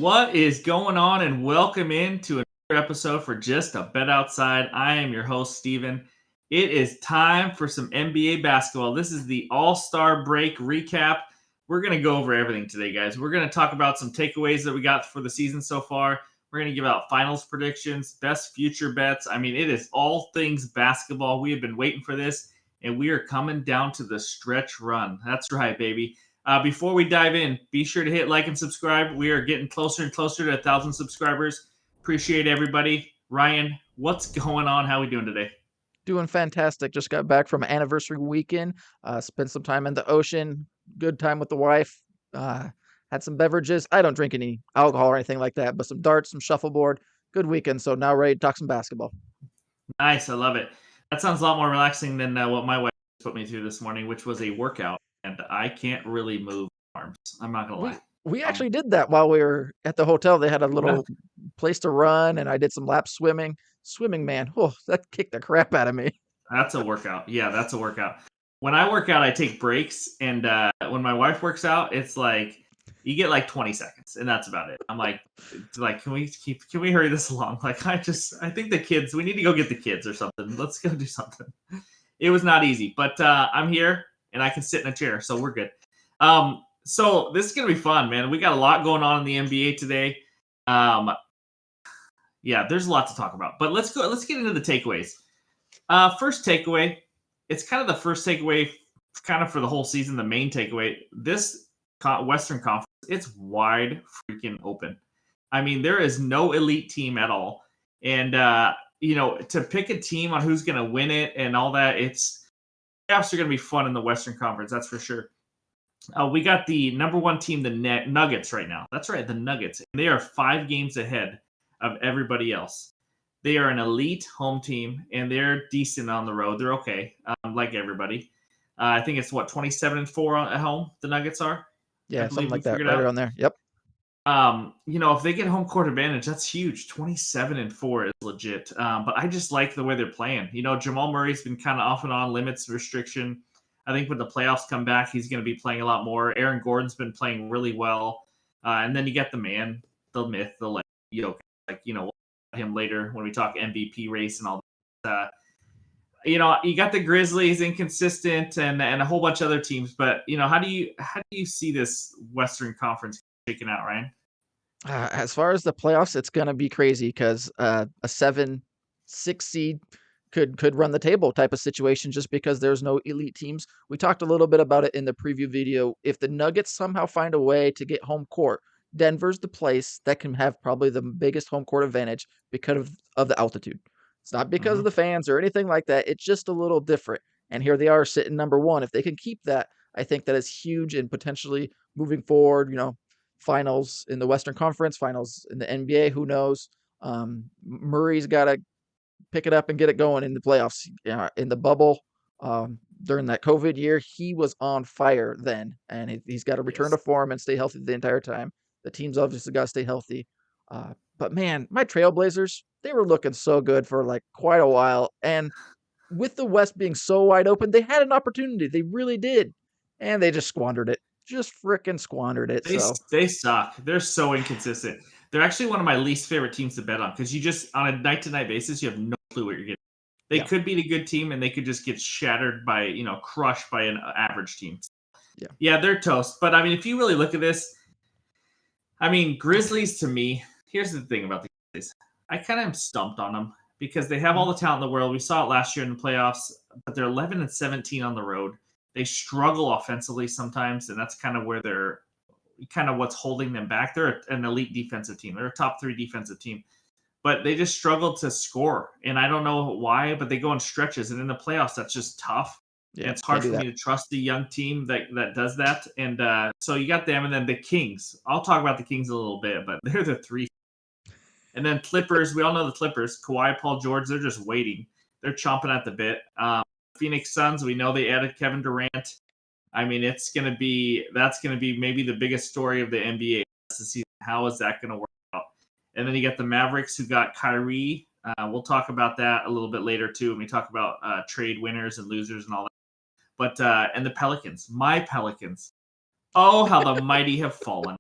What is going on? And welcome into another episode for Just a Bet Outside. I am your host, Steven. It is time for some NBA basketball. This is the All-Star break recap. We're going to go over everything today, guys. We're going to talk about some takeaways that we got for the season so far. We're going to give out finals predictions, best future bets. I mean, it is all things basketball. We have been waiting for this, and we are coming down to the stretch run. That's right, baby. Before we dive in, be sure to hit like and subscribe. We are getting closer and closer to 1,000 subscribers. Appreciate everybody. Ryan, what's going on? How are we doing today? Doing fantastic. Just got back from anniversary weekend. Spent some time in the ocean. Good time with the wife. Had some beverages. I don't drink any alcohol or anything like that, but some darts, some shuffleboard. Good weekend. So now ready to talk some basketball. Nice. I love it. That sounds a lot more relaxing than what my wife put me through this morning, which was a workout. And I can't really move arms. I'm not going to lie. We actually did that while we were at the hotel. They had a little place to run, and I did some lap swimming. Swimming, man, that kicked the crap out of me. That's a workout. Yeah, that's a workout. When I work out, I take breaks, and when my wife works out, it's like you get like 20 seconds, and that's about it. I'm like, can we hurry this along? Like, I think the kids, we need to go get the kids or something. Let's go do something. It was not easy, but I'm here and I can sit in a chair, so we're good. So this is gonna be fun, man. We got a lot going on in the NBA today. Yeah, there's a lot to talk about, but let's get into the takeaways. First takeaway, it's kind of the first takeaway kind of for the whole season, the main takeaway. This Western Conference, it's wide freaking open. I mean, there is no elite team at all. And, to pick a team on who's going to win it and all that, playoffs are going to be fun in the Western Conference, that's for sure. We got the number one team, the Nuggets right now. That's right, the Nuggets. They are 5 games ahead of everybody else. They are an elite home team, and they're decent on the road. They're okay, like everybody. I think it's 27-4 at home. The Nuggets are. Yeah, something like that, right around there. Yep. If they get home court advantage, that's huge. 27-4 is legit. But I just like the way they're playing. Jamal Murray's been kind of off and on, limits restriction. I think when the playoffs come back, he's going to be playing a lot more. Aaron Gordon's been playing really well. And then you get the man, the myth, the legend, we'll him later when we talk MVP race and all that. You got the Grizzlies inconsistent and a whole bunch of other teams, but how do you see this Western Conference shaking out, Ryan? As far as the playoffs, it's gonna be crazy because a 7-6 seed could run the table type of situation just because there's no elite teams. We talked a little bit about it in the preview video. If the Nuggets somehow find a way to get home court, Denver's the place that can have probably the biggest home court advantage because of the altitude. It's not because of the fans or anything like that. It's just a little different. And here they are sitting number one. If they can keep that, I think that is huge and potentially moving forward, finals in the Western Conference, finals in the NBA, who knows? Murray's got to pick it up and get it going in the playoffs. In the bubble, during that COVID year, he was on fire then, and he's got to return to form and stay healthy the entire time. The team's obviously got to stay healthy. But man, my Trailblazers, they were looking so good for like quite a while. And with the West being so wide open, they had an opportunity. They really did. And they just squandered it. Just freaking squandered it. They suck. They're so inconsistent. They're actually one of my least favorite teams to bet on because you just, on a night-to-night basis, you have no clue what you're getting. They could beat a good team, and they could just get shattered by, crushed by an average team. Yeah, they're toast. But, I mean, if you really look at this, Grizzlies, to me, here's the thing about the Grizzlies. I kind of am stumped on them because they have all the talent in the world. We saw it last year in the playoffs, but they're 11-17 on the road. They struggle offensively sometimes, and that's kind of where they're kind of what's holding them back. They're an elite defensive team. They're a top 3 defensive team, but they just struggle to score. And I don't know why, but they go in stretches. And in the playoffs, that's just tough. Yeah, it's hard for me to trust the young team that does that. And so you got them, and then the Kings. I'll talk about the Kings a little bit, but they're the 3. And then Clippers, we all know the Clippers. Kawhi, Paul George, they're just waiting. They're chomping at the bit. Phoenix Suns, we know they added Kevin Durant. That's going to be maybe the biggest story of the NBA this season. How is that going to work out? And then you got the Mavericks who got Kyrie. We'll talk about that a little bit later too when we talk about trade winners and losers and all that. But and the Pelicans, my Pelicans. Oh, how the mighty have fallen.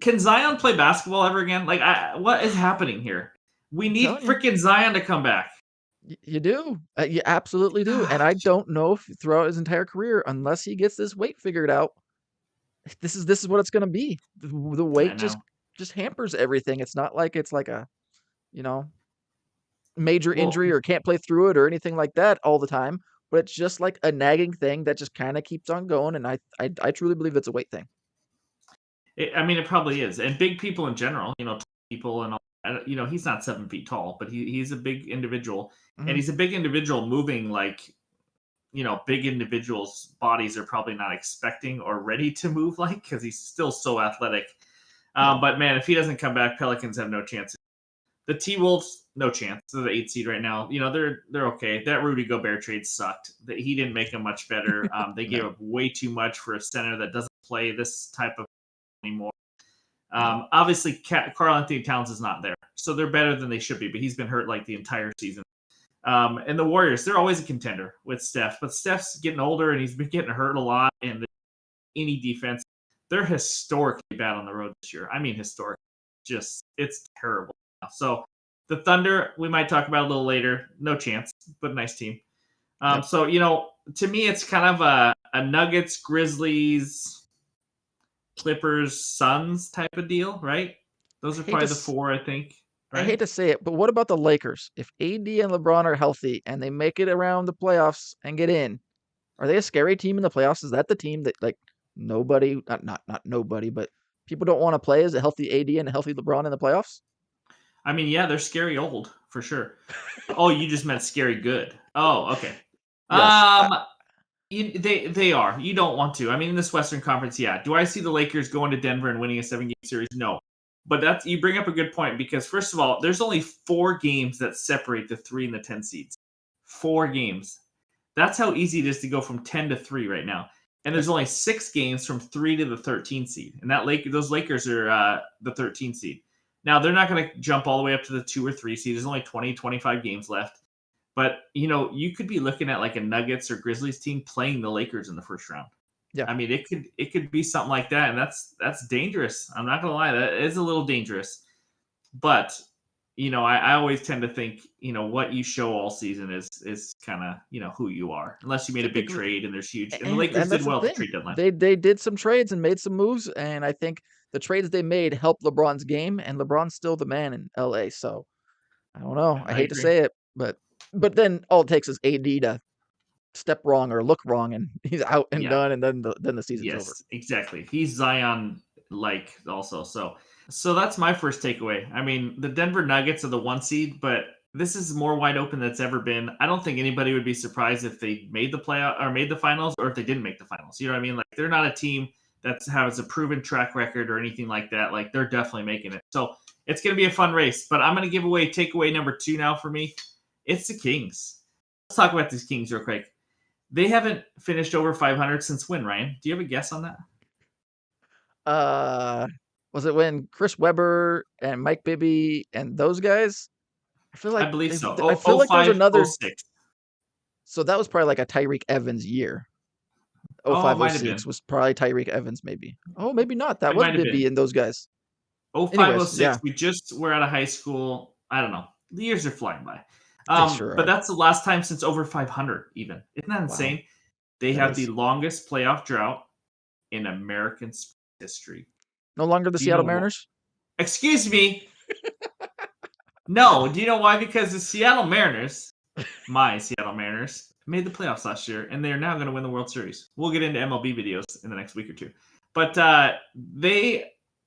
Can Zion play basketball ever again? Like, what is happening here? We I'm need telling you. freaking Zion to come back. You do. You absolutely do. And I don't know if throughout his entire career, unless he gets this weight figured out, this is what it's going to be. The I weight know. just hampers everything. It's not like it's like a, you know, major Well, injury or can't play through it or anything like that all the time, but it's just like a nagging thing that just kind of keeps on going. And I truly believe it's a weight thing. I mean, it probably is. And big people in general, tall people and all. He's not 7 feet tall, but he's a big individual, and Hmm. he's a big individual moving like big individuals' bodies are probably not expecting or ready to move like because he's still so athletic. Yeah. But man, if he doesn't come back, Pelicans have no chance. The T Wolves, no chance. They're the 8 seed right now. They're okay. That Rudy Gobert trade sucked. He didn't make them much better. They gave No, up way too much for a center that doesn't play this type of anymore. no. Obviously, Karl Anthony Towns is not there, so they're better than they should be. But he's been hurt like the entire season. And the Warriors, they're always a contender with Steph, but Steph's getting older and he's been getting hurt a lot. And any defense, they're historically bad on the road this year. I mean, historic, just it's terrible. So the Thunder, we might talk about a little later. No chance, but nice team. Yep. So to me, it's kind of a Nuggets, Grizzlies, Clippers, Suns type of deal, right? I Those are hate to probably the s- four, I think, I hate right? to say it, but what about the Lakers? If AD and LeBron are healthy and they make it around the playoffs and get in, are they a scary team in the playoffs? Is that the team that like nobody, not nobody, but people don't want to play as a healthy AD and a healthy LeBron in the playoffs? I mean, yeah, they're scary old for sure. Oh, you just meant scary good. Oh, okay. Yes. Um, they are. You don't want to. I mean, in this Western Conference, yeah. Do I see the Lakers going to Denver and winning a 7-game series? No. But you bring up a good point because first of all, there's only 4 games that separate the 3 and the 10 seeds. 4 games. That's how easy it is to go from 10 to 3 right now. And Yep. there's only 6 games from 3 to the 13 seed. And those Lakers are the 13 seed. Now, they're not going to jump all the way up to the 2 or 3 seed. There's only 20, 25 games left. But, you could be looking at like a Nuggets or Grizzlies team playing the Lakers in the first round. Yeah. I mean, it could be something like that, and that's dangerous. I'm not gonna lie, that is a little dangerous. But I always tend to think what you show all season is kind of who you are, unless you made a big Typically, trade and there's huge. And the and Lakers did that's the well at the thing. trade deadline. They did some trades and made some moves, and I think the trades they made helped LeBron's game, and LeBron's still the man in LA. So I don't know. I I hate to agree. say it, but then all it takes is AD to step wrong or look wrong, and he's out and Yeah. done, and then the season's over. Yes, exactly. He's Zion like also. So that's my first takeaway. I mean, the Denver Nuggets are the 1 seed, but this is more wide open than it's ever been. I don't think anybody would be surprised if they made the playoff or made the finals or if they didn't make the finals. You know what I mean? Like they're not a team that has a proven track record or anything like that. Like they're definitely making it. So it's going to be a fun race. But I'm going to give away takeaway number 2 now for me. It's the Kings. Let's talk about these Kings real quick. They haven't finished over 500 since when, Ryan? Do you have a guess on that? Uh, was it when Chris Webber and Mike Bibby and those guys? I feel I like believe so. I feel Oh, like there's 05, oh another. 06. So that was probably like a Tyreek Evans year. Oh Oh, it five oh might have six been. was probably Tyreek Evans, maybe. Oh, maybe not. That It was might have Bibby been. and those guys. Oh, 05, oh Anyways, 06. yeah, We just were out of high school. I don't know. The years are flying by. they sure But are. that's the last time since over 500, even. Isn't that Wow, insane? They that have the is longest playoff drought in American sports history. no longer the Do you Seattle know? Mariners. Excuse me. No. Do you know why? Because the Seattle Mariners, my Seattle Mariners, made the playoffs last year, and they are now going to win the World Series. We'll get into MLB videos in the next week or two. But they're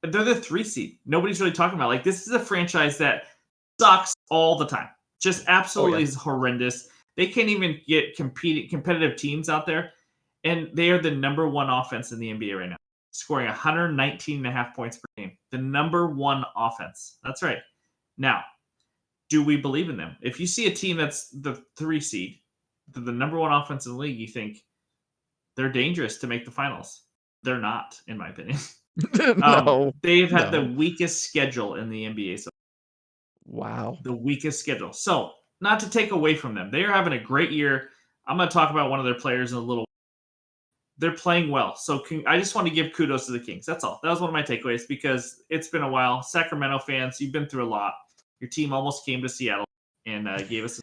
the 3 seed. Nobody's really talking about. Like this is a franchise that sucks all the time. Just Oh yeah, absolutely is horrendous. They can't even get competitive teams out there, and they are the number 1 offense in the NBA right now, scoring 119 and a half points per game. The number 1 offense. That's right. Now, do we believe in them? If you see a team that's the 3 seed, the number 1 offense in the league, you think they're dangerous to make the finals. They're not, in my opinion. no, They've had the no. weakest schedule in the NBA, so Wow. the weakest schedule. So, not to take away from them, they are having a great year. I'm going to talk about one of their players in a little. they're playing well. So I just want to give kudos to the Kings. That's all. That was one of my takeaways because it's been a while. Sacramento fans, you've been through a lot. Your team almost came to Seattle and gave us.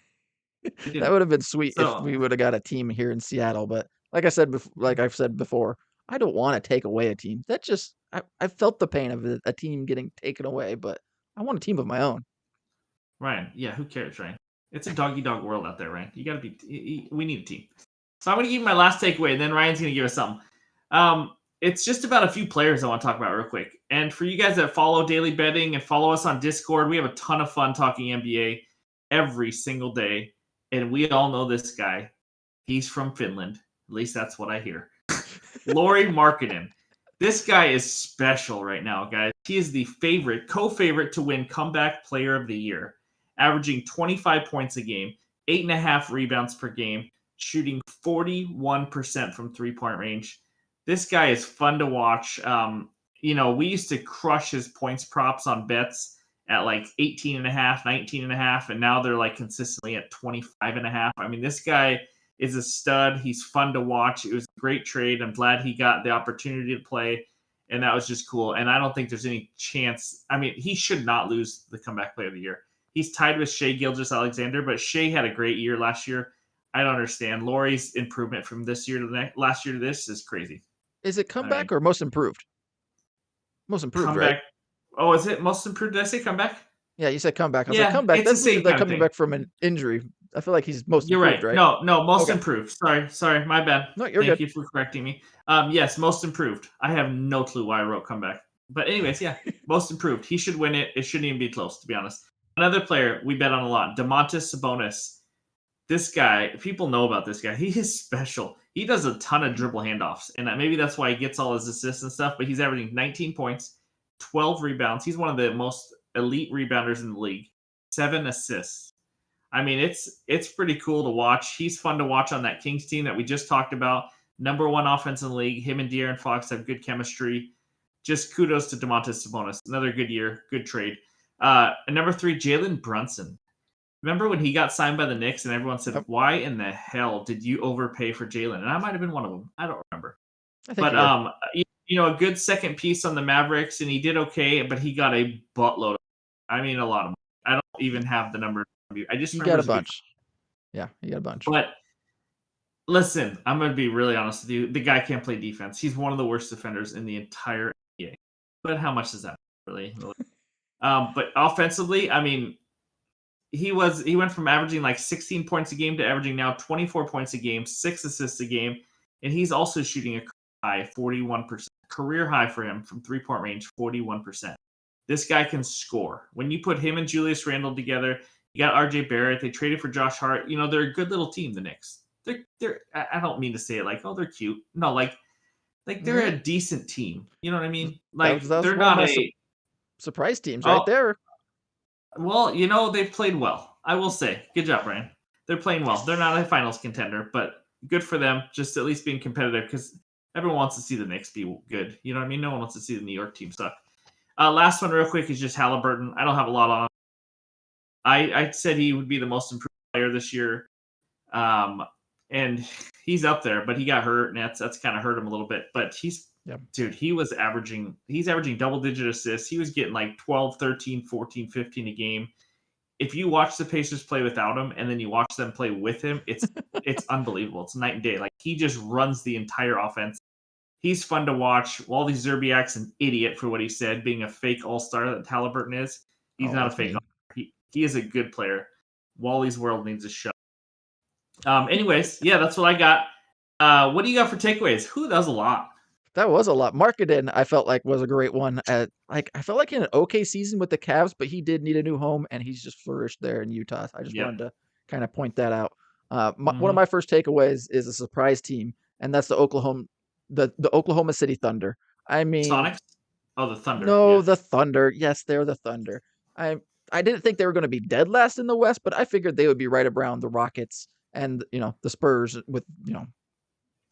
They That didn't. would have been sweet if So we would have got a team here in Seattle. But like I've said before, I don't want to take away a team. That just I felt the pain of a team getting taken away, but I want a team of my own. Ryan, yeah, who cares, Ryan? It's a doggy dog world out there, Ryan. You got to be. We need a team. So I'm going to give you my last takeaway, and then Ryan's going to give us something. It's just about a few players I want to talk about real quick. And for you guys that follow Daily Betting and follow us on Discord, we have a ton of fun talking NBA every single day. And we all know this guy. He's from Finland. At least that's what I hear. Lauri Markkanen. This guy is special right now, guys. He is the co-favorite to win Comeback Player of the Year, averaging 25 points a game, 8.5 rebounds per game, shooting 41% from three-point range. This guy is fun to watch. We used to crush his points props on bets at like 18.5, 19.5, and now they're like consistently at 25.5. I mean, this guy is a stud. He's fun to watch. It was a great trade. I'm glad he got the opportunity to play, and that was just cool. And I don't think there's any chance. I mean, he should not lose the Comeback Player of the Year. He's tied with Shai Gilgeous-Alexander, but Shai had a great year last year. I don't understand. Lauri's improvement from this year to last year to this is crazy. Is it I mean, comeback or most improved? Most improved, right? comeback. Oh, is it most improved? Did I say comeback? Yeah, you said comeback. I was like, Yeah, comeback. it's the That's same like kind of coming thing. back from an injury. I feel like he's most You're right. improved, right? No, most Okay. improved. Sorry, my bad. No, you're Thank good. you for correcting me. Yes, most improved. I have no clue why I wrote comeback. But anyways, yeah, most improved. He should win it. It shouldn't even be close, to be honest. Another player we bet on a lot, Domantas Sabonis. This guy, people know about this guy. He is special. He does a ton of dribble handoffs, and maybe that's why he gets all his assists and stuff. But he's averaging 19 points, 12 rebounds. He's one of the most elite rebounders in the league. 7 assists. I mean, it's pretty cool to watch. He's fun to watch on that Kings team that we just talked about. Number one offense in the league. Him and De'Aaron Fox have good chemistry. Just kudos to Domantas Sabonis. Another good year, good trade. And number 3, Jalen Brunson. Remember when he got signed by the Knicks and everyone said, Yep. "Why in the hell did you overpay for Jalen?" And I might have been one of them. I don't remember. I think But you did. a good second piece on the Mavericks, and he did okay. But he got a buttload. I mean, a lot of money. I don't even have the number. I just You remember got a it was a good. bunch. Yeah, you got a bunch. But listen, I'm going to be really honest with you. The guy can't play defense. He's one of the worst defenders in the entire NBA. But how much does that really? But offensively, I mean, he went from averaging like 16 points a game to averaging now 24 points a game, 6 assists a game, and he's also shooting a high 41%. Career high for him from three-point range, 41%. This guy can score. When you put him and Julius Randle together, you got RJ Barrett. They traded for Josh Hart. They're a good little team, the Knicks. They're I don't mean to say it like, oh, they're cute. No, like they're a decent team. You know what I mean? Like That was they're one of not my a surprise teams right oh there. well, they've played well. I will say, good job, Brian. They're playing well. They're not a finals contender, but good for them. Just at least being competitive because everyone wants to see the Knicks be good. You know what I mean? No one wants to see the New York team suck. Last one, real quick, is just Halliburton. I don't have a lot on him. I said he would be the most improved player this year, and he's up there, but he got hurt, and that's kind of hurt him a little bit. But dude, he's averaging double-digit assists. He was getting like 12, 13, 14, 15 a game. If you watch the Pacers play without him, and then you watch them play with him, it's unbelievable. It's night and day. Like he just runs the entire offense. He's fun to watch. Wally Zerbiak's an idiot for what he said, being a fake all-star that Halliburton is. He's not a fake all-star. He is a good player. Wally's world needs a shot. Anyways, yeah, that's what I got. What do you got for takeaways? That was a lot. That was a lot. Markkanen, I felt like was a great one. I felt like in an okay season with the Cavs, but he did need a new home, and he's just flourished there in Utah. I just wanted to kind of point that out. One of my first takeaways is a surprise team, and that's the Oklahoma City Thunder. I mean, Sonics? Oh, the Thunder. no, Yeah. the Thunder. Yes, they're the Thunder. I didn't think they were going to be dead last in the West, but I figured they would be right around the Rockets and the Spurs with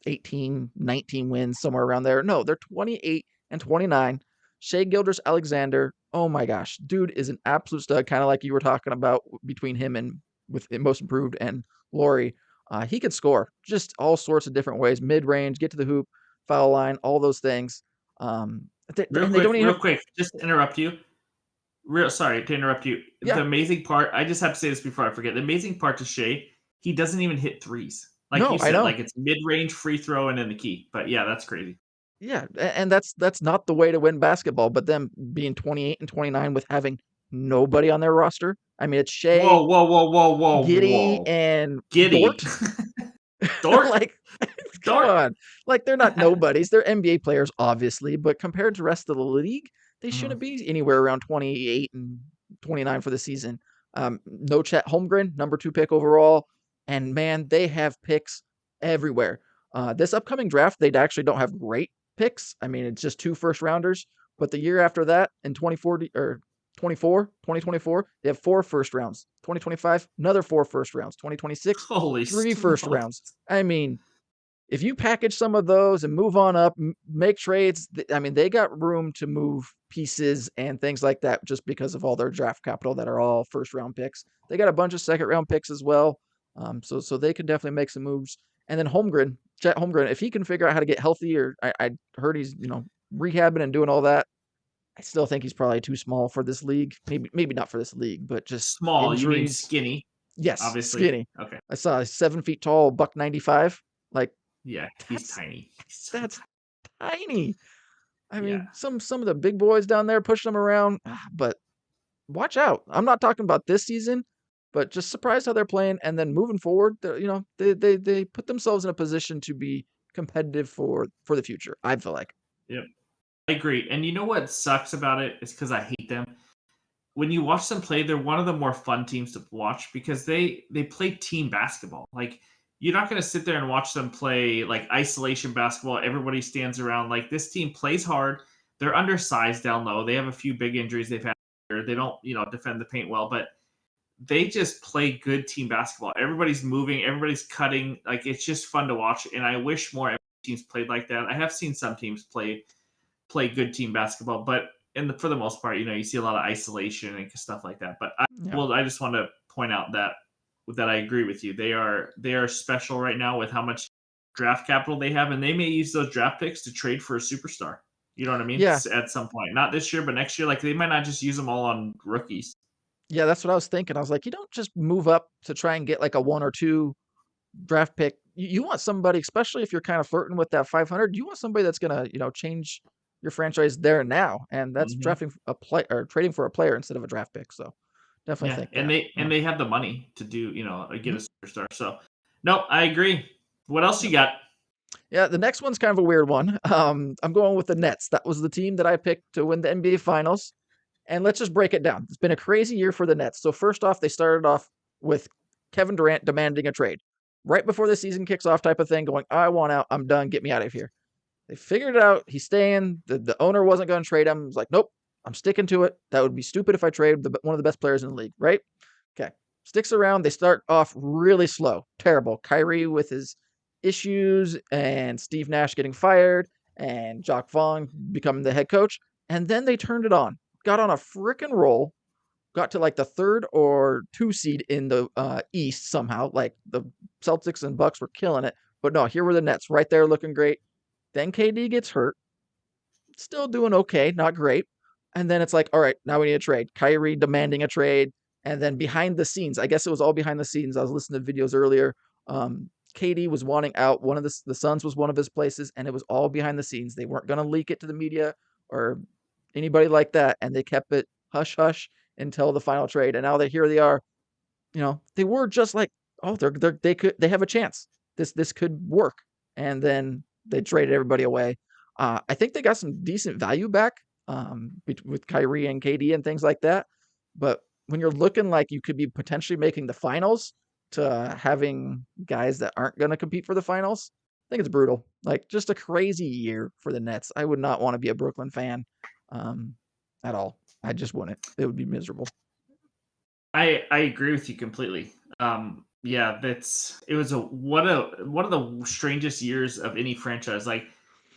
18, 19 wins, somewhere around there. No, they're 28 and 29. Shai Gilgeous-Alexander, oh my gosh, dude is an absolute stud, kind of like you were talking about between him and with most improved and Lauri. He could score just all sorts of different ways, mid-range, get to the hoop. foul line, all those things. And they don't even Real have, quick, just to interrupt you. Sorry to interrupt you. The yeah, amazing part, I just have to say this before I forget. The amazing part to Shea, he doesn't even hit threes. Like no, you I said, know. like it's mid-range free throw and in the key. But yeah, that's crazy. Yeah, and that's not the way to win basketball. But them being 28 and 29 with having nobody on their roster. I mean, it's Shea, Giddy, Whoa. and Giddy. Dort. Dort. Like, come Dort. on. Like, they're not nobodies. They're NBA players, obviously, but compared to the rest of the league, they Mhm. shouldn't be anywhere around 28 and 29 for the season. No Chet Holmgren, number 2 pick overall. And man, they have picks everywhere. This upcoming draft, they actually don't have great picks. I mean, it's just 2 first rounders. But the year after that, in 2040 or 2024, they have 4 first rounds. 2025, another 4 first rounds. 2026, Holy 3 first smokes. rounds. I mean, if you package some of those and move on up, make trades, I mean, they got room to move pieces and things like that just because of all their draft capital that are all first round picks. They got a bunch of second round picks as well. So they could definitely make some moves. And then Holmgren, Chet Holmgren, if he can figure out how to get healthy, or I heard he's, rehabbing and doing all that. I still think he's probably too small for this league. Maybe not for this league, but just Small. You mean injuries. skinny? Yes, Obviously. skinny. Okay. I saw 7 feet tall, buck 95. Like, Yeah, he's that's tiny. He's so that's tiny. I yeah. mean, some of the big boys down there pushing them around, but watch out. I'm not talking about this season, but just surprised how they're playing, and then moving forward, they put themselves in a position to be competitive for the future. I feel like. Yep. I agree. And you know what sucks about it is because I hate them. When you watch them play, they're one of the more fun teams to watch because they play team basketball. Like you're not going to sit there and watch them play like isolation basketball. Everybody stands around. Like this team plays hard. They're undersized down low. They have a few big injuries they've had here. They don't, defend the paint well, but they just play good team basketball. Everybody's moving, everybody's cutting. Like it's just fun to watch. And I wish more teams played like that. I have seen some teams play good team basketball, but for the most part, you see a lot of isolation and stuff like that. But Yeah. I just want to point out that I agree with you. They are special right now with how much draft capital they have, and they may use those draft picks to trade for a superstar. You know what I mean? Yeah. At some point, not this year, but next year. Like they might not just use them all on rookies. Yeah, that's what I was thinking. I was like, you don't just move up to try and get like a 1 or 2 draft pick. You want somebody, especially if you're kind of flirting with that 500, you want somebody that's going to, change your franchise there and now. And that's Hmm. drafting a play or trading for a player instead of a draft pick. So definitely Yeah, think and that. they Yeah. and they have the money to do get Mhm. a superstar. So, no, I agree. What else you Yep. got? Yeah, the next one's kind of a weird one. I'm going with the Nets. That was the team that I picked to win the NBA Finals. And let's just break it down. It's been a crazy year for the Nets. So first off, they started off with Kevin Durant demanding a trade. Right before the season kicks off type of thing, going, I want out. I'm done. Get me out of here. They figured it out. He's staying. The owner wasn't going to trade him. He's like, nope, I'm sticking to it. That would be stupid if I trade one of the best players in the league, right? Okay. Sticks around. They start off really slow. Terrible. Kyrie with his issues and Steve Nash getting fired and Jock Vaughn becoming the head coach. And then they turned it on. Got on a freaking roll. Got to like the 3rd or 2 seed in the East somehow. Like the Celtics and Bucks were killing it. But no, here were the Nets right there looking great. Then KD gets hurt. Still doing okay, not great. And then it's like, all right, now we need a trade. Kyrie demanding a trade. And then behind the scenes, I guess it was all behind the scenes. I was listening to videos earlier. KD was wanting out. One of the Suns was one of his places, and it was all behind the scenes. They weren't going to leak it to the media or anybody like that, and they kept it hush hush until the final trade. And now here they are. They were just like, oh, they have a chance. This could work. And then they traded everybody away. I think they got some decent value back with Kyrie and KD and things like that. But when you're looking like you could be potentially making the finals to having guys that aren't going to compete for the finals, I think it's brutal. Like just a crazy year for the Nets. I would not want to be a Brooklyn fan at all. I just wouldn't. It would be miserable. I agree with you completely. Yeah, it was one of the strangest years of any franchise. Like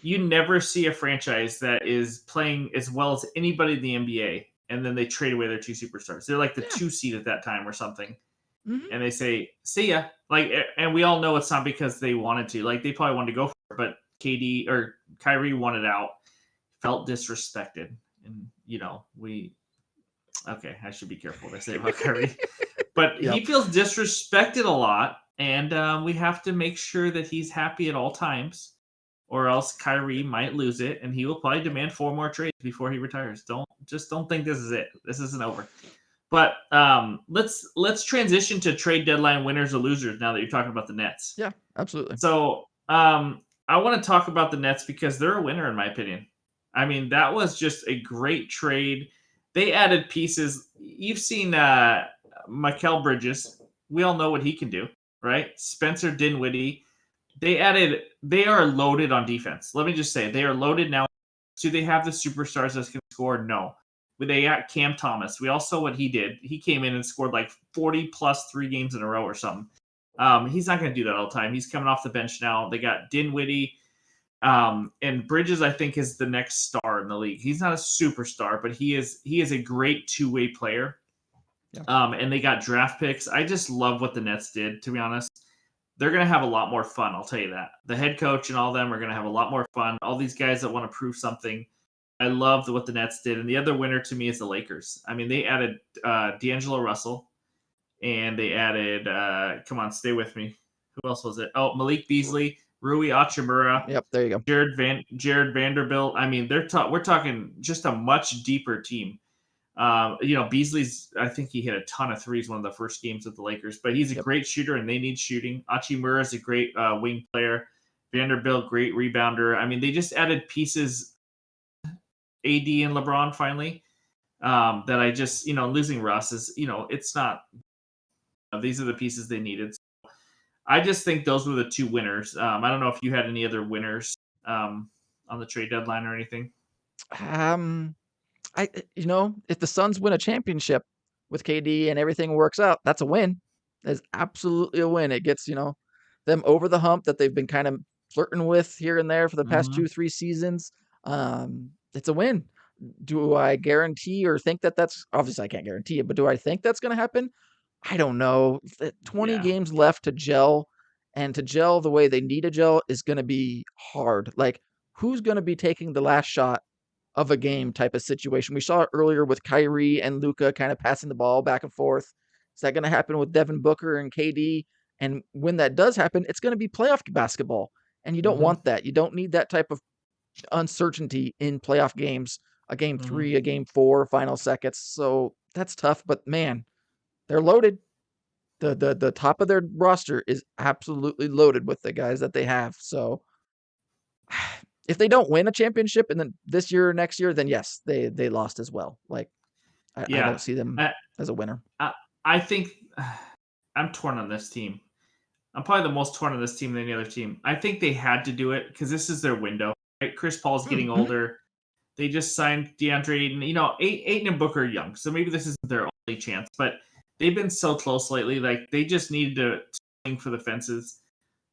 you never see a franchise that is playing as well as anybody in the NBA, and then they trade away their 2 superstars. They're like the Yeah. 2 seed at that time or something, Mm-hmm. and they say, "See ya." Like, and we all know it's not because they wanted to. Like they probably wanted to go for it, but KD or Kyrie wanted out, felt disrespected, and okay, I should be careful what I say about Kyrie, but Yep. he feels disrespected a lot, and we have to make sure that he's happy at all times, or else Kyrie might lose it, and he will probably demand 4 more trades before he retires. Don't think this is it. This isn't over. But let's transition to trade deadline winners or losers now that you're talking about the Nets. Yeah, absolutely. So I want to talk about the Nets because they're a winner in my opinion. I mean, that was just a great trade. They added pieces. You've seen Mikal Bridges. We all know what he can do, right? Spencer Dinwiddie. They are loaded on defense. Let me just say, they are loaded now. Do they have the superstars that can score? No. But they got Cam Thomas. We all saw what he did. He came in and scored like 40 plus 3 games in a row or something. He's not going to do that all the time. He's coming off the bench now. They got Dinwiddie. And Bridges, I think, is the next star in the league. He's not a superstar, but he is a great two-way player. Yeah. And they got draft picks. I just love what the Nets did, to be honest. They're going to have a lot more fun, I'll tell you that. The head coach and all them are going to have a lot more fun. All these guys that want to prove something. I love what the Nets did. And the other winner to me is the Lakers. I mean, they added D'Angelo Russell, and they added, come on, stay with me. Who else was it? Oh, Malik Beasley, Rui Hachimura. Yep, there you go. Jared Vanderbilt. I mean, we're talking just a much deeper team. Beasley's, I think he hit a ton of threes one of the first games with the Lakers, but he's a great shooter and they need shooting. Hachimura is a great wing player. Vanderbilt, great rebounder. I mean, they just added pieces, AD and LeBron finally, that I just, losing Russ is, it's not, these are the pieces they needed. So I just think those were the two winners. I don't know if you had any other winners on the trade deadline or anything. If the Suns win a championship with KD and everything works out, that's a win. That's absolutely a win. It gets, them over the hump that they've been kind of flirting with here and there for the past 2-3 seasons. It's a win. Do I guarantee or think that that's obviously I can't guarantee it, but do I think that's going to happen? I don't know. 20 games left to gel, and to gel the way they need to gel is going to be hard. Like, who's going to be taking the last shot of a game type of situation? We saw it earlier with Kyrie and Luka kind of passing the ball back and forth. Is that going to happen with Devin Booker and KD? And when that does happen, it's going to be playoff basketball. And you don't want that. You don't need that type of uncertainty in playoff games, a game 3, a game 4, final seconds. So that's tough, but man, they're loaded. The top of their roster is absolutely loaded with the guys that they have. So if they don't win a championship and then this year or next year, then yes, they lost as well. Like, I don't see them as a winner. I think I'm torn on this team. I'm probably the most torn on this team than any other team. I think they had to do it because this is their window. Right? Chris Paul's getting older. They just signed DeAndre Ayton. Ayton and Booker are young, so maybe this isn't their only chance. But they've been so close lately. Like, they just needed to swing for the fences.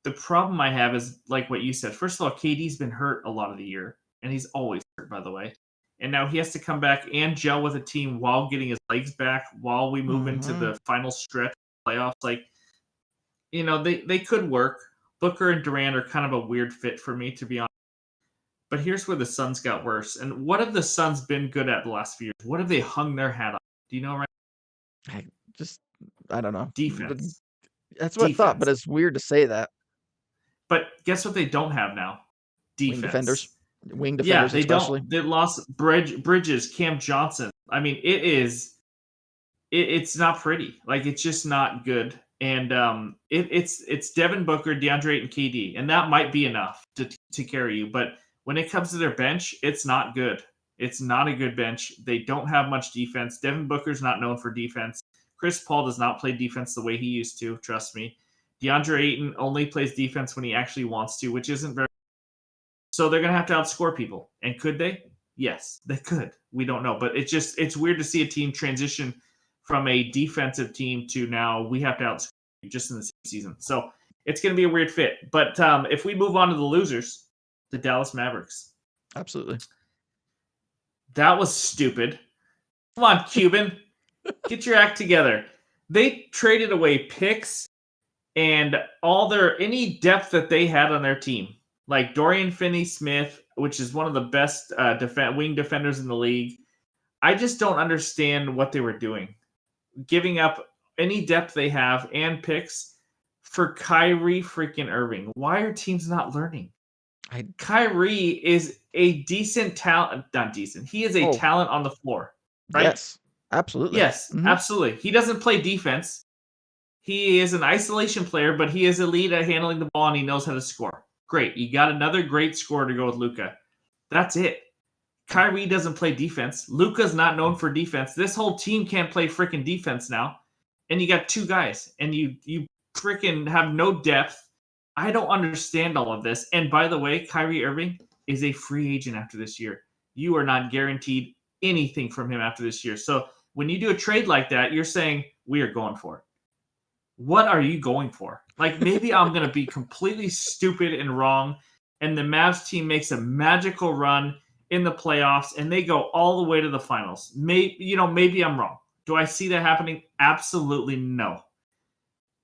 The problem I have is, like what you said. First of all, KD's been hurt a lot of the year, and he's always hurt, by the way. And now he has to come back and gel with a team while getting his legs back, while we move into the final stretch of playoffs. Like, they could work. Booker and Durant are kind of a weird fit for me, to be honest. But here's where the Suns got worse. And what have the Suns been good at the last few years? What have they hung their hat on? Do you know, right? I don't know. Defense. That's what I thought, but it's weird to say that. But guess what they don't have now? Defense. Wing defenders, they especially. They lost Bridges, Cam Johnson. I mean, it's not pretty. Like, it's just not good. And it's Devin Booker, DeAndre Ayton, KD, and that might be enough to carry you. But when it comes to their bench, it's not good. It's not a good bench. They don't have much defense. Devin Booker's not known for defense. Chris Paul does not play defense the way he used to, trust me. DeAndre Ayton only plays defense when he actually wants to, which isn't very. So they're going to have to outscore people. And could they? Yes, they could. We don't know. But it's weird to see a team transition from a defensive team to now we have to outscore just in the season. So it's going to be a weird fit. But if we move on to the losers, the Dallas Mavericks. Absolutely. That was stupid. Come on, Cuban. Get your act together. They traded away picks and any depth that they had on their team. like Dorian Finney-Smith, which is one of the best wing defenders in the league. I just don't understand what they were doing, giving up any depth they have and picks for Kyrie freaking Irving. Why are teams not learning? I Kyrie is a decent talent, not decent. He is a oh talent on the floor, right? yes, absolutely. Yes, absolutely. He doesn't play defense. He is an isolation player, but he is elite at handling the ball and he knows how to score. Great. You got another great scorer to go with Luka. That's it. Kyrie doesn't play defense. Luka's not known for defense. This whole team can't play freaking defense now. And you got two guys, and you freaking have no depth. I don't understand all of this. And by the way, Kyrie Irving is a free agent after this year. You are not guaranteed anything from him after this year. So when you do a trade like that, you're saying we are going for it. What are you going for? Like, maybe I'm going to be completely stupid and wrong, and the Mavs team makes a magical run in the playoffs, and they go all the way to the finals. Maybe I'm wrong. Do I see that happening? Absolutely no.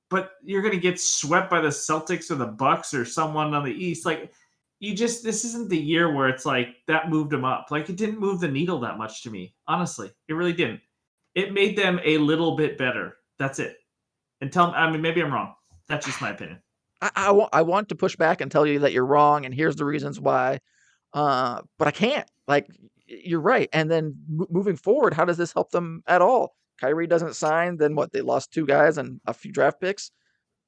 But you're going to get swept by the Celtics or the Bucks or someone on the East. Like, this isn't the year where it's like that moved them up. Like, it didn't move the needle that much to me. Honestly, it really didn't. It made them a little bit better. That's it. And maybe I'm wrong. That's just my opinion. I want to push back and tell you that you're wrong, and here's the reasons why. But I can't. Like, you're right. And then moving forward, how does this help them at all? Kyrie doesn't sign, then what? They lost two guys and a few draft picks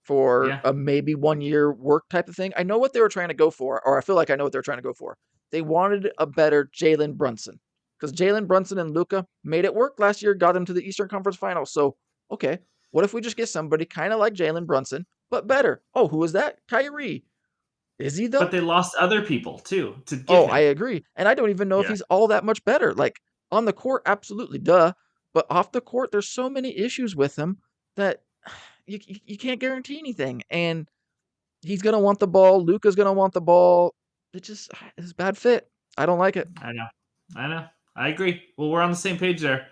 for Yeah. a maybe 1 year work type of thing. I know what they were trying to go for, or I feel like I know what they're trying to go for. They wanted a better Jalen Brunson because Jalen Brunson and Luka made it work last year, got them to the Eastern Conference Finals. So, okay, what if we just get somebody kind of like Jalen Brunson, but better? Oh, who is that? Kyrie. Is he But though? they lost other people too to get Oh, I him. agree. And I don't even know if Yeah. he's all that much better. Like on the court, absolutely, duh. But off the court, there's so many issues with him that you can't guarantee anything. And he's gonna want the ball. Luka's gonna want the ball. It just is a bad fit. I don't like it. I know. I agree. Well, we're on the same page there.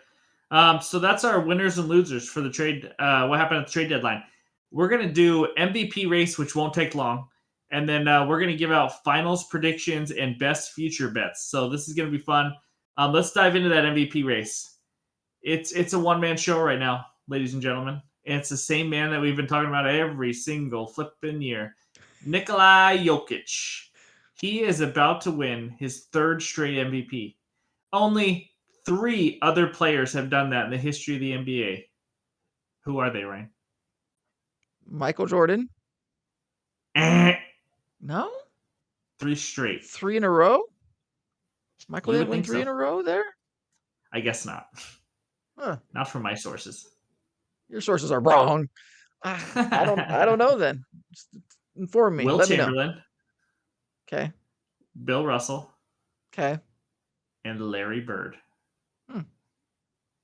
So that's our winners and losers for the trade. What happened at the trade deadline? We're gonna do MVP race, which won't take long, and then we're gonna give out finals predictions and best future bets. So this is gonna be fun. Let's dive into that MVP race. It's a one man show right now, ladies and gentlemen. And it's the same man that we've been talking about every single flipping year, Nikola Jokic. He is about to win his third straight MVP. Only 3 other players have done that in the history of the NBA. Who are they, Ryan? Michael Jordan? Eh, No? 3 straight. 3 in a row? Michael You didn't would win think three so. in a row there? I guess not. Huh. Not from my sources. Your sources are wrong. I don't know then. Just inform me. Will Let me know. Chamberlain, Okay. Bill Russell, Okay. and Larry Bird. Hmm.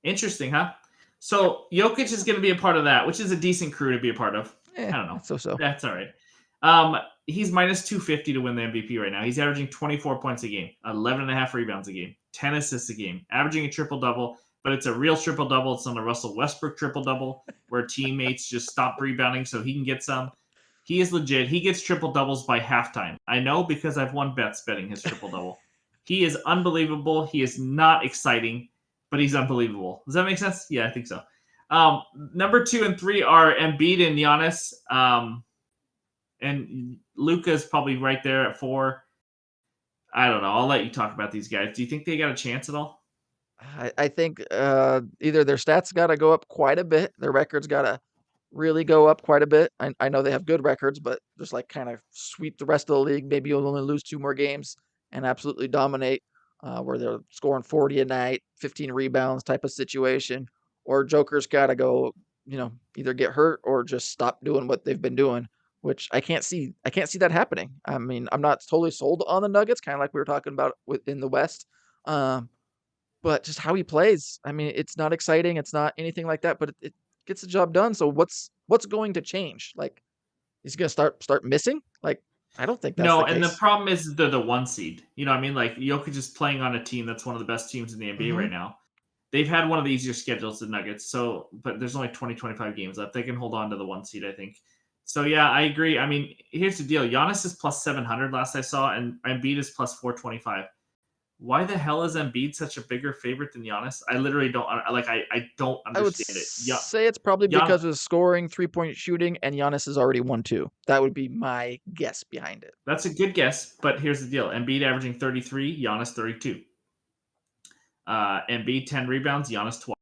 Interesting, huh? So Jokic is going to be a part of that, which is a decent crew to be a part of. I don't know. It's so. That's all right. He's minus 250 to win the MVP right now. He's averaging 24 points a game, 11 and a half rebounds a game, 10 assists a game, averaging a triple-double, but it's a real triple-double. It's not a Russell Westbrook triple-double where teammates just stop rebounding so he can get some. He is legit. He gets triple-doubles by halftime. I know because I've won bets betting his triple-double. He is unbelievable. He is not exciting, but he's unbelievable. Does that make sense? Yeah, I think so. Number 2 and 3 are Embiid and Giannis. And Luka's probably right there at 4. I don't know. I'll let you talk about these guys. Do you think they got a chance at all? I think either their stats got to go up quite a bit, their records got to really go up quite a bit. I know they have good records, but just like kind of sweep the rest of the league. Maybe you'll only lose 2 more games and absolutely dominate, where they're scoring 40 a night, 15 rebounds type of situation. Or Joker's got to go, either get hurt or just stop doing what they've been doing, which I can't see. I can't see that happening. I mean, I'm not totally sold on the Nuggets, kind of like we were talking about in the West. But just how he plays, I mean, it's not exciting. It's not anything like that, but it gets the job done. So what's going to change? Like, he's gonna start missing? Like, I don't think that's No, the and the case. problem is they're the 1 seed. You know what I mean? Like, Jokic is playing on a team that's one of the best teams in the NBA Hmm. right now. They've had one of the easier schedules, the Nuggets. So, but there's only 20, 25 games left. They can hold on to the 1 seed, I think. So yeah, I agree. I mean, here's the deal: Giannis is plus 700 last I saw, and Embiid is plus 425. Why the hell is Embiid such a bigger favorite than Giannis? I literally don't like. I don't I would understand it. Yeah, say it's probably Gian, because of scoring, 3-point shooting, and Giannis has already won 2. That would be my guess behind it. that's a good guess, but here's the deal: Embiid averaging 33, Giannis 32. Embiid 10 rebounds, Giannis 12.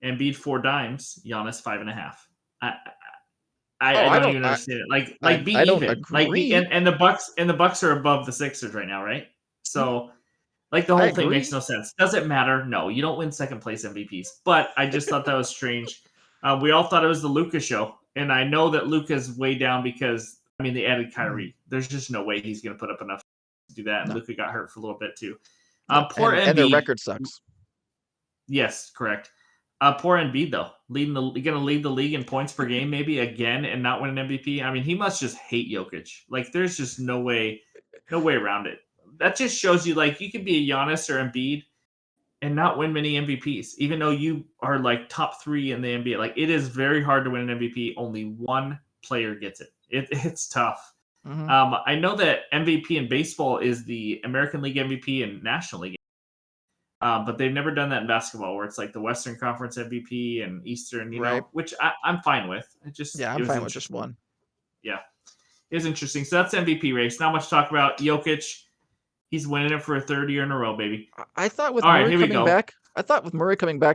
Embiid 4 dimes, Giannis 5.5. I, Oh, I I don't don't even understand it. Like be I don't even. Like be agree. and the Bucks are above the Sixers right now, right? Mhm. So like the I whole thing makes agree. no sense. Does it matter? No, you don't win second place MVPs. But I just thought that was strange. We all thought it was the Luca show, and I know that Luca's way down because I mean they added Mhm. Kyrie. There's just no way he's going to put up enough to do that, and No. Luca got hurt for a little bit too. Yep. Poor And their Embiid. record sucks. Yes, correct. Poor Embiid though, leading the going to lead the league in points per game maybe again and not win an MVP. I mean, he must just hate Jokic. Like, there's just no way around it. That just shows you like you could be a Giannis or Embiid and not win many MVPs, even though you are like top 3 in the NBA. Like, it is very hard to win an MVP. Only one player gets it. It's tough. Hmm. I know that MVP in baseball is the American League MVP and National League. But they've never done that in basketball, where it's like the Western Conference MVP and Eastern, Right. which I'm fine with. Yeah, It I'm was fine with just interesting. one. Yeah, it was interesting. So that's MVP race. Not much to talk about. Jokic, he's winning it for a third year in a row, baby. I thought with All right, Murray here we coming go. back,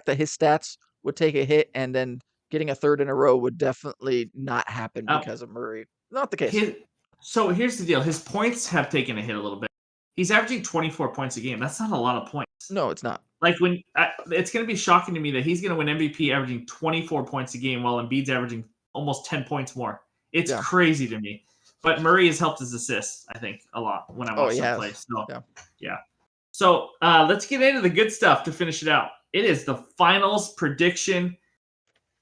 that his stats would take a hit, and then getting a third in a row would definitely not happen Um, because of Murray. Not the case. his, so here's the deal. His points have taken a hit a little bit. He's averaging 24 points a game. That's not a lot of points. No, it's not. Like it's going to be shocking to me that he's going to win MVP averaging 24 points a game while Embiid's averaging almost 10 points more. It's Yeah. crazy to me. But Murray has helped his assists, I think, a lot when I Oh, watched he him play. has. So Yeah. yeah. So let's get into the good stuff to finish it out. It is the finals prediction.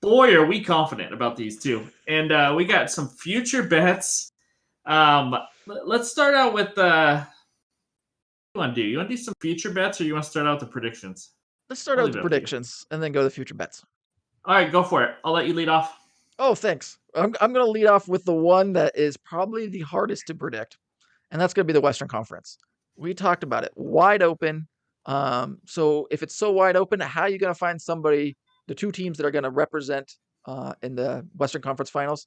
Boy, are we confident about these two. And we got some future bets. Let's start out with what do you want to do? You want to do some future bets or you want to start out with the predictions? Let's start I'll out with leave the it up to you. predictions and then go to the future bets. All right, go for it. I'll let you lead off. Oh, thanks. I'm going to lead off with the one that is probably the hardest to predict, and that's going to be the Western Conference. We talked about it, wide open. So if it's so wide open, how are you going to find somebody, the two teams that are going to represent in the Western Conference Finals?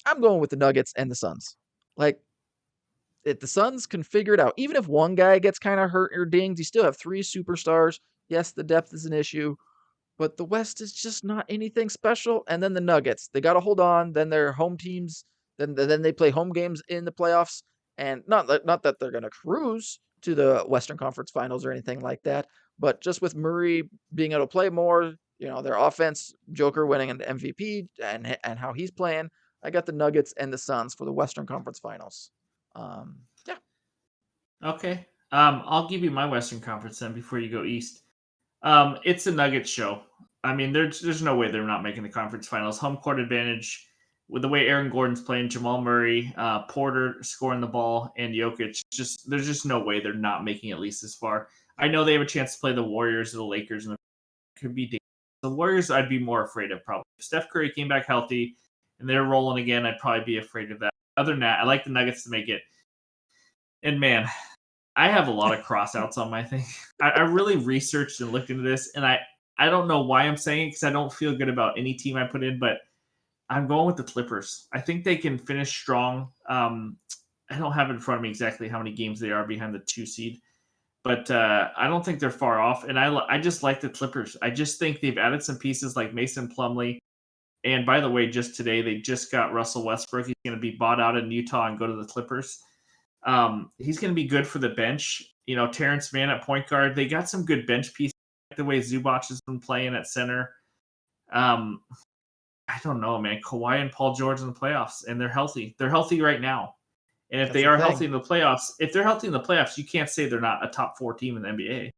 I'm going with the Nuggets and the Suns. Like, if the Suns can figure it out, even if one guy gets kind of hurt or dinged, you still have 3 superstars. Yes, the depth is an issue, but the West is just not anything special. And then the Nuggets, they got to hold on. Then their home teams, then they play home games in the playoffs, and not that they're going to cruise to the Western Conference Finals or anything like that, but just with Murray being able to play more, their offense, Joker winning an MVP, and how he's playing, I got the Nuggets and the Suns for the Western Conference Finals. Yeah, Okay. I'll give you my Western Conference then before you go East. It's a Nuggets show. I mean, there's no way they're not making the conference finals. Home court advantage with the way Aaron Gordon's playing, Jamal Murray, Porter scoring the ball, and Jokic. Just there's just no way they're not making at least this far. I know they have a chance to play the Warriors or the Lakers, and it could be dangerous. The Warriors. I'd be more afraid of probably. If Steph Curry came back healthy and they're rolling again, I'd probably be afraid of that. Other than that, I like the Nuggets to make it. And man, I have a lot of crossouts on my thing. I really researched and looked into this, and I don't know why I'm saying it because I don't feel good about any team I put in, but I'm going with the Clippers. I think they can finish strong. I don't have in front of me exactly how many games they are behind the 2 seed, but I don't think they're far off. And I just like the Clippers. I just think they've added some pieces like Mason Plumlee. And by the way, just today they just got Russell Westbrook. He's going to be bought out in Utah and go to the Clippers. He's going to be good for the bench. Terrence Mann at point guard. They got some good bench pieces. Like the way Zubac has been playing at center. Um, I don't know, man. Kawhi and Paul George in the playoffs, and they're healthy. They're healthy right now. And if that's they the are thing. healthy in the playoffs, you can't say they're not a top 4 team in the NBA.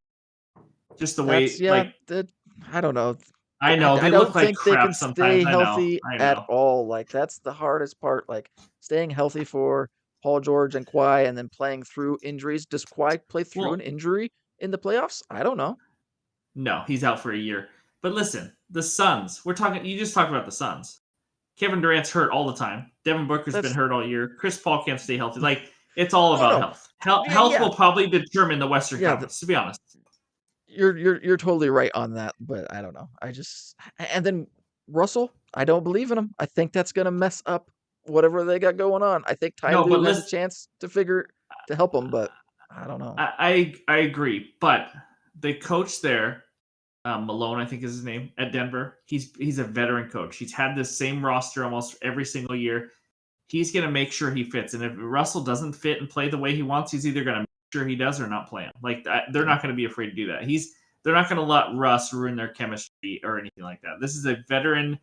Just the That's way, like, that I don't know. I know I they look don't like think they can crap stay sometimes. I know. healthy I at know. all. Like that's the hardest part. Like staying healthy for Paul George and Kawhi, and then playing through injuries. Does Kawhi play through an Well, injury in the playoffs? I don't know. no, he's out for a year. But listen, the Suns. We're talking. You just talked about the Suns. Kevin Durant's hurt all the time. Devin Booker's been That's hurt all year. Chris Paul can't stay healthy. Like, it's all oh about no, health. yeah, Health yeah, will probably determine the Western yeah. Conference, to be honest. You're totally right on that, but I don't know. And then Russell, I don't believe in him. I think that's gonna mess up whatever they got going on. I think Ty No, but Lue has a listen, chance to help him, but I don't know. I agree. But the coach there, Malone, I think is his name, at Denver, he's a veteran coach. He's had this same roster almost every single year. He's going to make sure he fits. And if Russell doesn't fit and play the way he wants, he's either going to make sure he does or not play him. Like, they're not going to be afraid to do that. They're not going to let Russ ruin their chemistry or anything like that. This is a veteran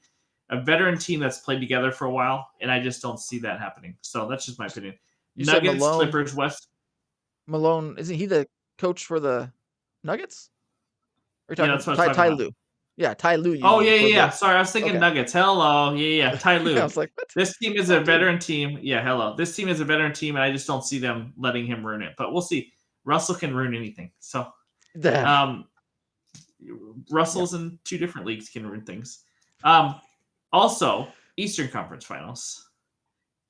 team that's played together for a while, and I just don't see that happening. So that's just my opinion. You said Nuggets, Clippers, West. Malone, isn't he the coach for the Nuggets? Or are you Yeah, talking that's what I was Ty talking about. Lue? Yeah, Ty Lue. You Oh, mean yeah, for yeah, yeah. the Sorry, I was thinking okay? Nuggets. Hello. Yeah, yeah. Ty I Lue. was like, what? This team is Ty a Lue. veteran team. Yeah, hello. This team is a veteran team, and I just don't see them letting him ruin it. But we'll see. Russell can ruin anything. So, Yeah. Russell's in two different leagues can ruin things. Also, Eastern Conference Finals.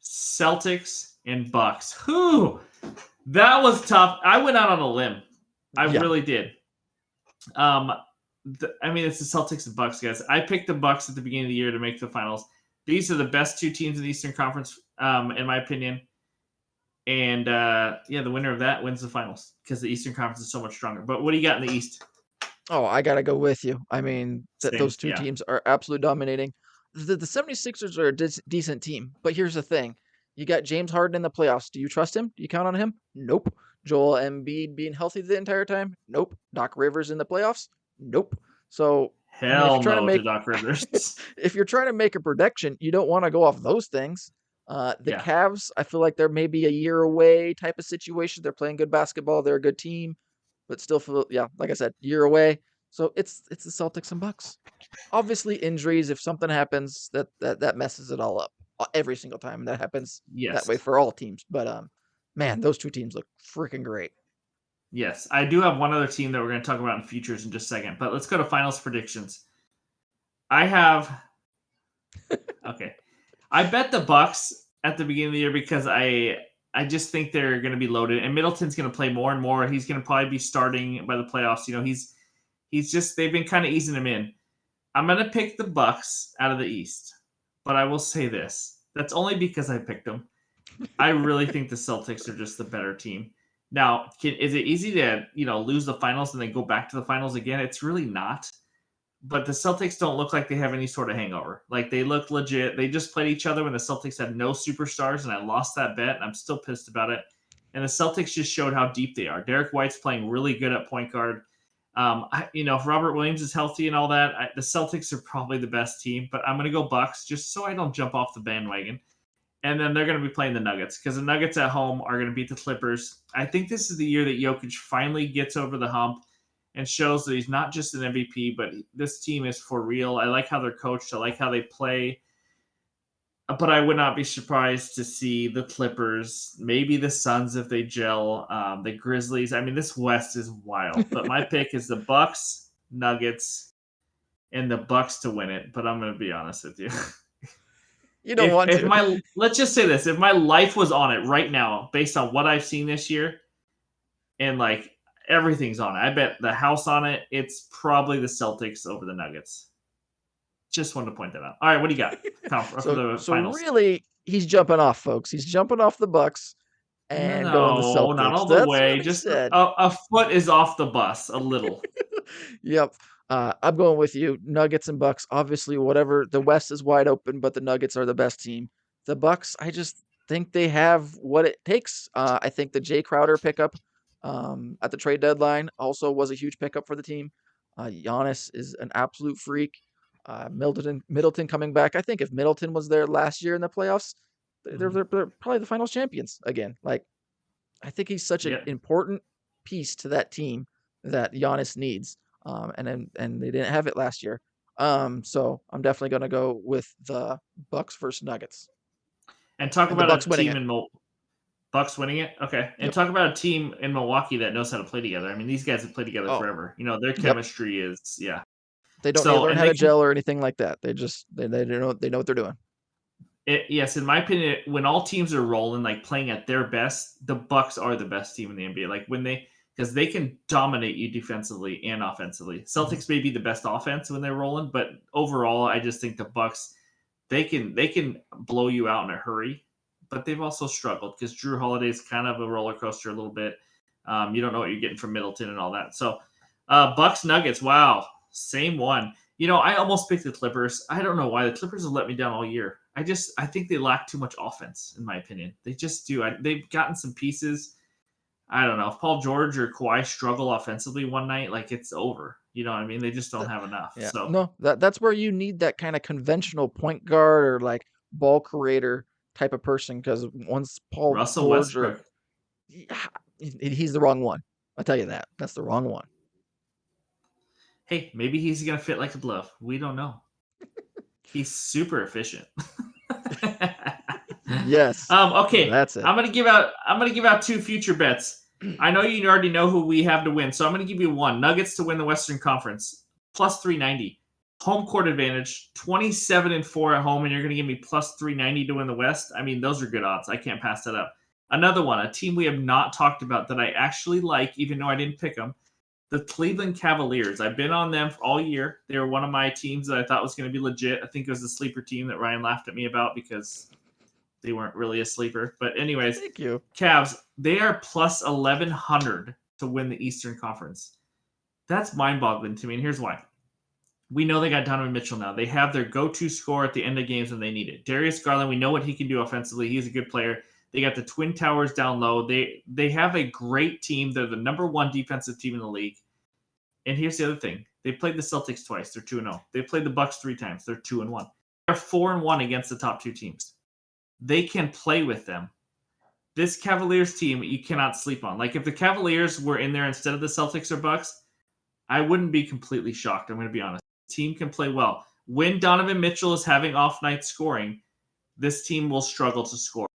Celtics and Bucks. Whew. That was tough. I went out on a limb. I Yeah. really did. I mean, it's the Celtics and Bucks, guys. I picked the Bucks at the beginning of the year to make the finals. These are the best two teams in the Eastern Conference, in my opinion. And the winner of that wins the finals because the Eastern Conference is so much stronger. But what do you got in the East? Oh, I gotta go with you. I mean, Same, those two yeah. teams are absolutely dominating. The 76ers are a decent team, but here's the thing. You got James Harden in the playoffs. Do you trust him? Do you count on him? Nope. Joel Embiid being healthy the entire time? Nope. Doc Rivers in the playoffs? Nope. So, I mean, Hell no to Doc Rivers. if you're trying to make a prediction, you don't want to go off those things. The Yeah. Cavs, I feel like they're maybe a year away type of situation. They're playing good basketball. They're a good team, but still feel, yeah, like I said, year away. So it's the Celtics and Bucks. Obviously, injuries. If something happens, that messes it all up every single time, and that happens that way Yes. for all teams. But man, those two teams look freaking great. Yes. I do have one other team that we're going to talk about in futures in just a second, but let's go to finals predictions. I have okay. I bet the Bucks at the beginning of the year because I just think they're going to be loaded, and Middleton's going to play more and more. He's going to probably be starting by the playoffs. You know, he's just they've been kind of easing him in. I'm going to pick the Bucks out of the East, but I will say this: that's only because I picked them. I really think the Celtics are just the better team. Now, is it easy to lose the finals and then go back to the finals again? It's really not. But the Celtics don't look like they have any sort of hangover. Like, they look legit. They just played each other when the Celtics had no superstars, and I lost that bet, and I'm still pissed about it. And the Celtics just showed how deep they are. Derek White's playing really good at point guard. If Robert Williams is healthy and all that, the Celtics are probably the best team. But I'm going to go Bucks just so I don't jump off the bandwagon. And then they're going to be playing the Nuggets because the Nuggets at home are going to beat the Clippers. I think this is the year that Jokic finally gets over the hump and shows that he's not just an MVP, but this team is for real. I like how they're coached. I like how they play. But I would not be surprised to see the Clippers, maybe the Suns if they gel, the Grizzlies. I mean, this West is wild. But my pick is the Bucks, Nuggets, and the Bucks to win it. But I'm going to be honest with you. You don't want to. Let's just say this: if my life was on it right now, based on what I've seen this year, and like everything's on it, I bet the house on it. It's probably the Celtics over the Nuggets. Just wanted to point that out. All right, what do you got for the finals? Really, he's jumping off, folks. He's jumping off the Bucks and going the No, Celtics. not all the That's way. what he Just said. a foot is off the bus, a little. Yep. I'm going with you. Nuggets and Bucks. Obviously, whatever. The West is wide open, but the Nuggets are the best team. The Bucks, I just think they have what it takes. I think the Jay Crowder pickup at the trade deadline also was a huge pickup for the team. Giannis is an absolute freak. Middleton coming back. I think if Middleton was there last year in the playoffs, they're probably the finals champions again. Like, I think he's such an important piece to that team that Giannis needs. And they didn't have it last year. So I'm definitely going to go with the Bucks versus Nuggets. And talk and about a team in Bucks winning it. Okay. And talk about a team in Milwaukee that knows how to play together. I mean, these guys have played together forever. Their chemistry is They don't need to learn how to gel or anything like that. They know what they're doing. Yes, in my opinion, when all teams are rolling, like playing at their best, the Bucks are the best team in the NBA. Like when because they can dominate you defensively and offensively. Celtics may be the best offense when they're rolling, but overall, I just think the Bucks they can blow you out in a hurry. But they've also struggled because Drew Holiday's kind of a roller coaster a little bit. You don't know what you're getting from Middleton and all that. So, Bucks Nuggets, wow, same one. I almost picked the Clippers. I don't know why the Clippers have let me down all year. I think they lack too much offense, in my opinion. They just do. They've gotten some pieces. I don't know if Paul George or Kawhi struggle offensively one night, like it's over. You know what I mean? They just don't have enough. Yeah, So no, that's where you need that kind of conventional point guard or like ball creator type of person. Because once Paul Russell George or Westbrook. yeah, he's the wrong one. I'll tell you that. That's the wrong one. Hey, maybe he's gonna fit like a glove. We don't know. He's super efficient. Yes, Okay, that's it. I'm gonna give out two future bets. I know you already know who we have to win, so I'm gonna give you one. Nuggets to win the Western Conference, plus 390. Home court advantage, 27-4 at home, and you're gonna give me plus 390 to win the West. I mean, those are good odds. I can't pass that up. Another one, a team we have not talked about that I actually like, even though I didn't pick them. The Cleveland Cavaliers. I've been on them all year. They were one of my teams that I thought was going to be legit. I think it was the sleeper team that Ryan laughed at me about because they weren't really a sleeper. But anyways, Thank you. Cavs, they are plus 1100 to win the Eastern Conference. That's mind-boggling to me, and here's why. We know they got Donovan Mitchell now. They have their go-to scorer at the end of games when they need it. Darius Garland, we know what he can do offensively. He's a good player. They got the Twin Towers down low. They have a great team. They're the number one defensive team in the league. And here's the other thing: they played the Celtics twice. They're 2-0. They played the Bucks 3 times. They're 2-1. They're 4-1 against the top two teams. They can play with them. This Cavaliers team, you cannot sleep on. Like if the Cavaliers were in there instead of the Celtics or Bucks, I wouldn't be completely shocked. I'm going to be honest. The team can play well. When Donovan Mitchell is having off night scoring, this team will struggle to score.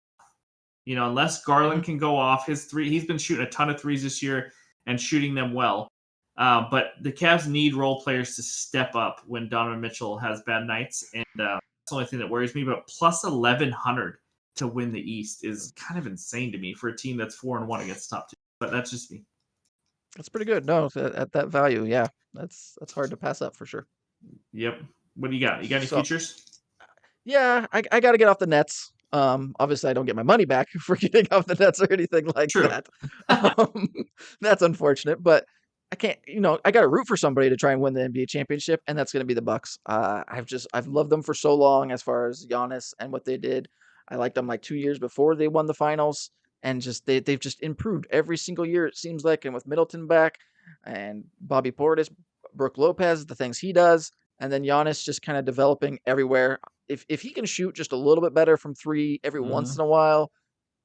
Unless Garland can go off his three, he's been shooting a ton of threes this year and shooting them well. But the Cavs need role players to step up when Donovan Mitchell has bad nights, and that's the only thing that worries me. But plus 1100 to win the East is kind of insane to me for a team that's 4-1 against the top two. But that's just me. That's pretty good. No, at that value, yeah, that's hard to pass up for sure. Yep. What do you got? You got any So futures? yeah, I got to get off the Nets. Obviously, I don't get my money back for getting off the Nets or anything like True. that. Um, that's unfortunate, but I can't. I got to root for somebody to try and win the NBA championship, and that's going to be the Bucks. I've loved them for so long as far as Giannis and what they did. I liked them like 2 years before they won the finals, and just they've just improved every single year it seems like. And with Middleton back, and Bobby Portis, Brooke Lopez, the things he does, and then Giannis just kind of developing everywhere. If he can shoot just a little bit better from three every once Mm, in a while,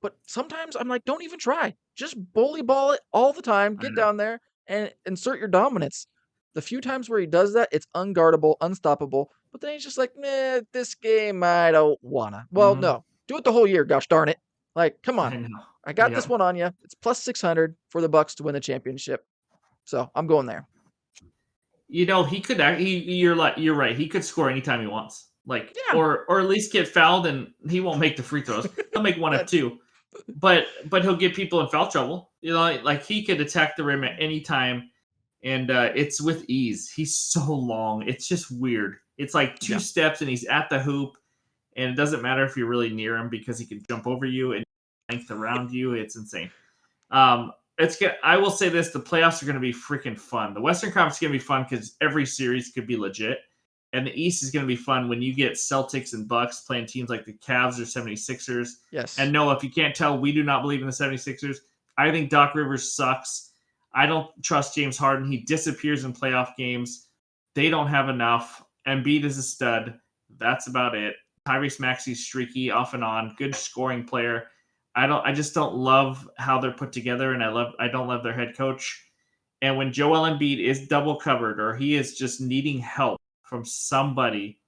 but sometimes I'm like, don't even try. Just bully ball it all the time. I Get know. down there and insert your dominance. The few times where he does that, it's unguardable, unstoppable. But then he's just like, nah, this game I don't wanna. Well, Mm, no, do it the whole year. Gosh darn it! Like, come on, I know. I got this Yep. one on you. It's plus 600 for the Bucks to win the championship. So I'm going there. He could. You're right. He could score anytime he wants. Like, Yeah, or at least get fouled, and he won't make the free throws. He'll make one of that's two, but he'll get people in foul trouble. Like he could attack the rim at any time, and it's with ease. He's so long. It's just weird. It's like two yeah, steps, and he's at the hoop, and it doesn't matter if you're really near him because he can jump over you and length around you. It's insane. It's good. I will say this: the playoffs are going to be freaking fun. The Western Conference is going to be fun because every series could be legit, and the East is going to be fun when you get Celtics and Bucks playing teams like the Cavs or 76ers. And yes, no, if you can't tell, we do not believe in the 76ers. I think Doc Rivers sucks. I don't trust James Harden. He disappears in playoff games. They don't have enough. Embiid is a stud. That's about it. Tyrese Maxey's streaky off and on. Good scoring player. I just don't love how they're put together, and I don't love their head coach. And when Joel Embiid is double covered or he is just needing help from somebody,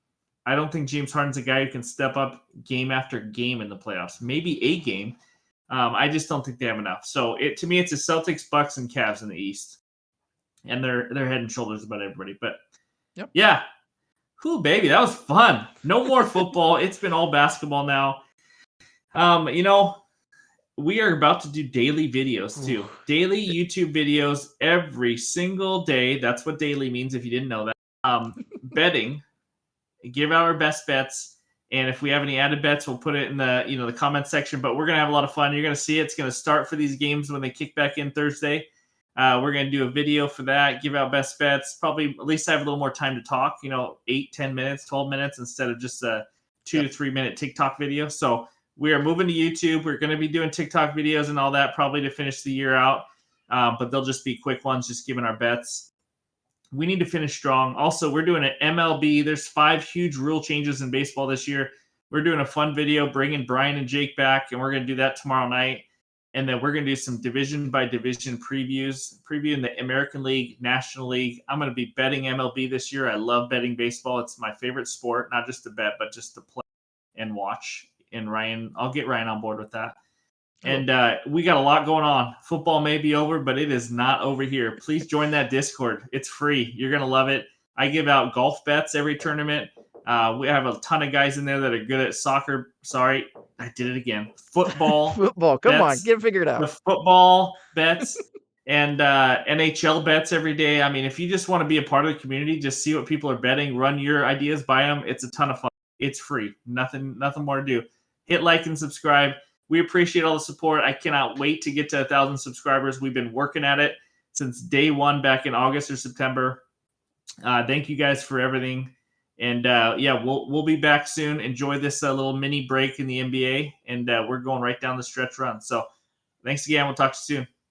I don't think James Harden's a guy who can step up game after game in the playoffs. Maybe a game. I just don't think they have enough. So to me, it's the Celtics, Bucks, and Cavs in the East, and they're head and shoulders above everybody. But yep. yeah, Whew, baby, that was fun. No more football. It's been all basketball now. You know, we are about to do daily videos too. Oof. Daily YouTube videos every single day. That's what daily means if you didn't know that. Betting, give out our best bets, and if we have any added bets, we'll put it in the the comment section. But we're gonna have a lot of fun. You're gonna see it. It's gonna start for these games when they kick back in Thursday. We're gonna do a video for that. Give out best bets. Probably at least have a little more time to talk. 8, 10 minutes, 12 minutes instead of just a two Yep. to 3 minute TikTok video. So we are moving to YouTube. We're going to be doing TikTok videos and all that probably to finish the year out. But they'll just be quick ones, just giving our bets. We need to finish strong. Also, we're doing an MLB. There's 5 huge rule changes in baseball this year. We're doing a fun video, bringing Brian and Jake back, and we're going to do that tomorrow night. And then we're going to do some division by division previews, previewing the American League, National League. I'm going to be betting MLB this year. I love betting baseball. It's my favorite sport, not just to bet, but just to play and watch. And Ryan, I'll get Ryan on board with that. And we got a lot going on. Football may be over, but it is not over here. Please join that Discord. It's free. You're going to love it. I give out golf bets every tournament. We have a ton of guys in there that are good at soccer. Sorry, I did it again. Football. Football. Come on, bets, get it figured out. The football bets and NHL bets every day. I mean, if you just want to be a part of the community, just see what people are betting, run your ideas by them. It's a ton of fun. It's free. Nothing more to do. Hit like and subscribe. We appreciate all the support. I cannot wait to get to 1,000 subscribers. We've been working at it since day one back in August or September. Thank you guys for everything. And we'll be back soon. Enjoy this little mini break in the NBA, and we're going right down the stretch run. So thanks again. We'll talk to you soon.